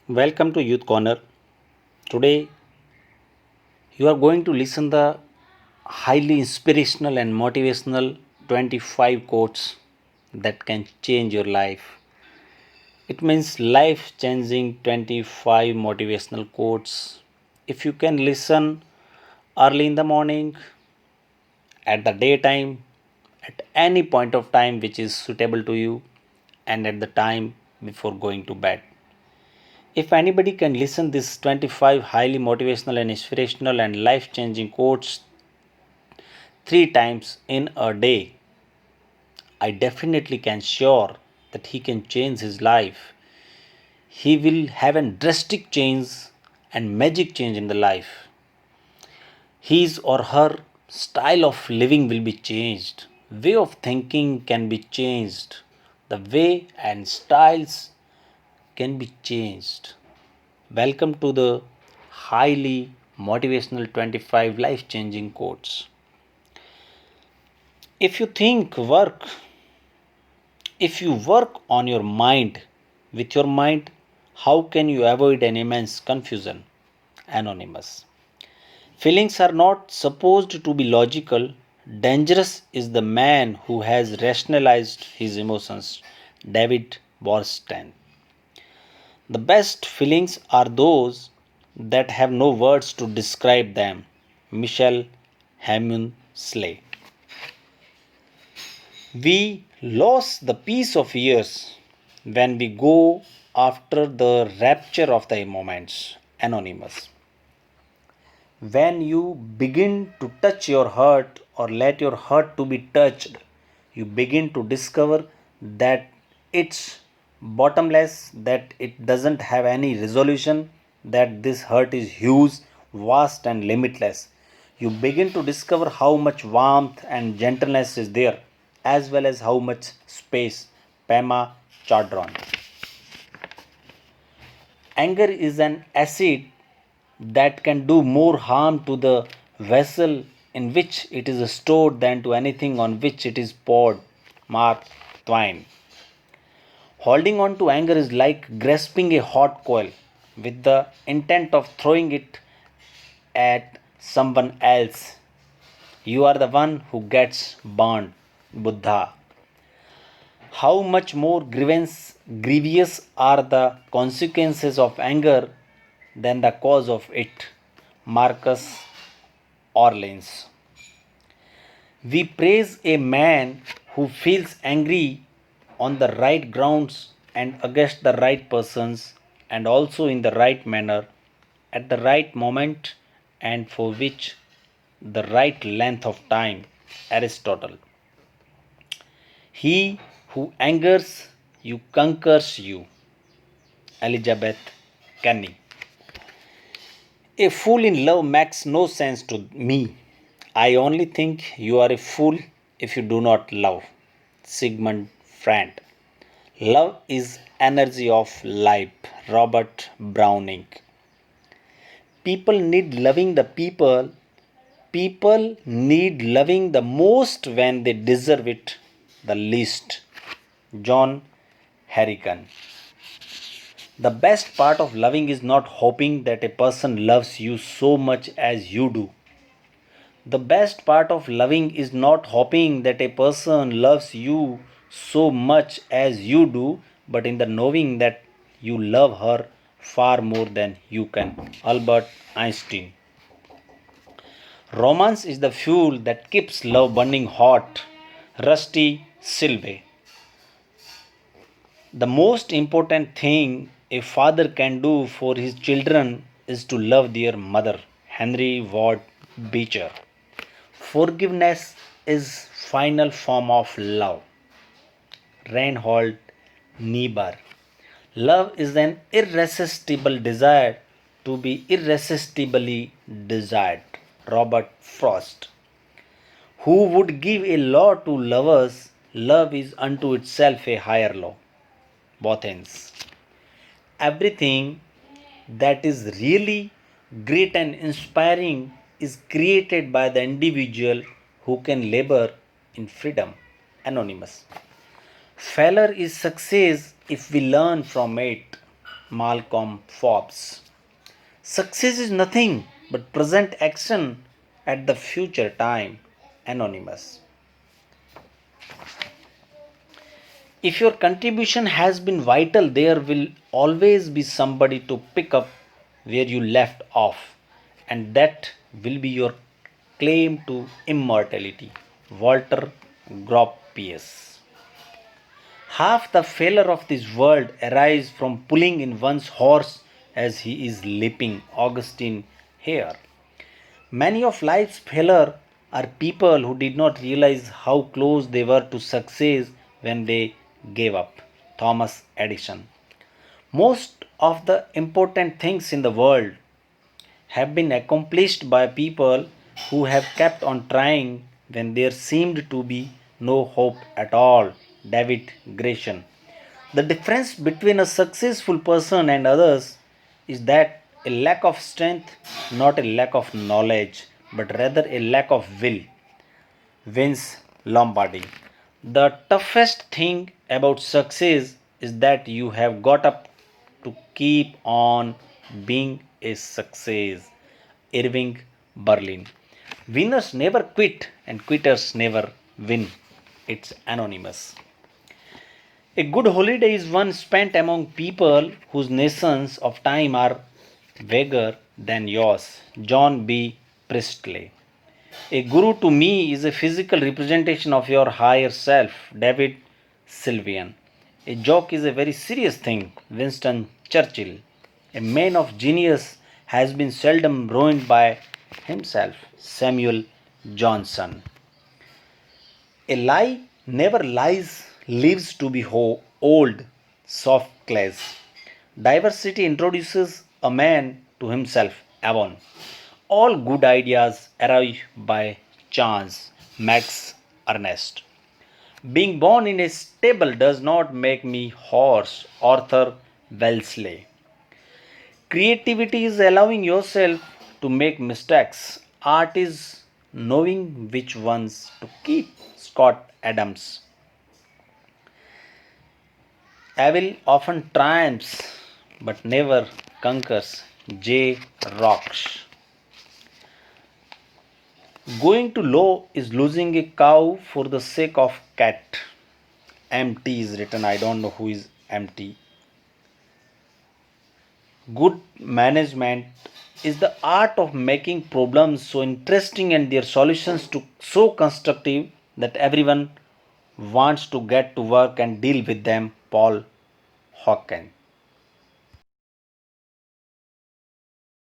Welcome to Youth Corner. Today you are going to listen the highly inspirational and motivational 25 quotes that can change your life. It means life changing 25 motivational quotes. If you can listen early in the morning, at the daytime, at any point of time which is suitable to you, and at the time before going to bed. If anybody can listen this 25 highly motivational and inspirational and life-changing quotes 3 times in a day, I definitely can sure that he can change his life. He will have a drastic change and magic change in the life. His or her style of living will be changed. Way of thinking can be changed. The way and styles can be changed. Welcome to the highly motivational 25 life changing quotes. If you think work, if you work on your mind, with your mind, how can you avoid an immense confusion? Anonymous. Feelings are not supposed to be logical. Dangerous is the man who has rationalized his emotions. David Borstein. The best feelings are those that have no words to describe them. Michelle Hammond Slay. We lose the peace of years when we go after the rapture of the moments. Anonymous. When you begin to touch your heart or let your heart to be touched, you begin to discover that it's bottomless, that it doesn't have any resolution, that this hurt is huge, vast, and limitless. You begin to discover how much warmth and gentleness is there, as well as how much space. Pema Chadron. Anger is an acid that can do more harm to the vessel in which it is stored than to anything on which it is poured. Mark Twain. Holding on to anger is like grasping a hot coal with the intent of throwing it at someone else. You are the one who gets burned. Buddha. How much more grievous are the consequences of anger than the cause of it? Marcus Aurelius. We praise a man who feels angry on the right grounds and against the right persons and also in the right manner at the right moment and for which the right length of time. Aristotle. He who angers you conquers you. Elizabeth Kenny. A fool in love makes no sense to me. I only think you are a fool if you do not love. Sigmund Freud. Love is energy of life. Robert Browning. People need loving the people. People need loving the most when they deserve it the least. John Harrigan. The best part of loving is not hoping that a person loves you so much as you do. The best part of loving is not hoping that a person loves you so much as you do, but in the knowing that you love her far more than you can. Albert Einstein. Romance is the fuel that keeps love burning hot. Rusty Silve. The most important thing a father can do for his children is to love their mother. Henry Ward Beecher. Forgiveness is final form of love. Reinhold Niebuhr. Love is an irresistible desire to be irresistibly desired. Robert Frost. Who would give a law to lovers? Love is unto itself a higher law. Bothens. Everything that is really great and inspiring is created by the individual who can labor in freedom. Anonymous. Failure is success if we learn from it. Malcolm Forbes. Success is nothing but present action at the future time. Anonymous. If your contribution has been vital, there will always be somebody to pick up where you left off, and that will be your claim to immortality. Walter Gropius. Half the failure of this world arises from pulling in one's horse as he is leaping. Augustine Hare. Many of life's failure are people who did not realize how close they were to success when they gave up. Thomas Edison. Most of the important things in the world have been accomplished by people who have kept on trying when there seemed to be no hope at all. David Gresham. The difference between a successful person and others is that a lack of strength, not a lack of knowledge, but rather a lack of will. Vince Lombardi. The toughest thing about success is that you have got up to keep on being a success. Irving Berlin. Winners never quit and quitters never win. It's anonymous. A good holiday is one spent among people whose notions of time are vaguer than yours. John B. Priestley. A guru to me is a physical representation of your higher self. David Sylvian. A joke is a very serious thing. Winston Churchill. A man of genius has been seldom ruined by himself. Samuel Johnson. A lie never lives to be old. Sophocles. Diversity introduces a man to himself. Avon. All good ideas arrive by chance. Max Ernst. Being born in a stable does not make me hoarse. Arthur Wellesley. Creativity is allowing yourself to make mistakes. Art is knowing which ones to keep. Scott Adams. Evil often triumphs but never conquers. J. Rocks. Going to law is losing a cow for the sake of cat. MT is written. I don't know who is MT. Good management is the art of making problems so interesting and their solutions so constructive that everyone wants to get to work and deal with them. Paul Hawken.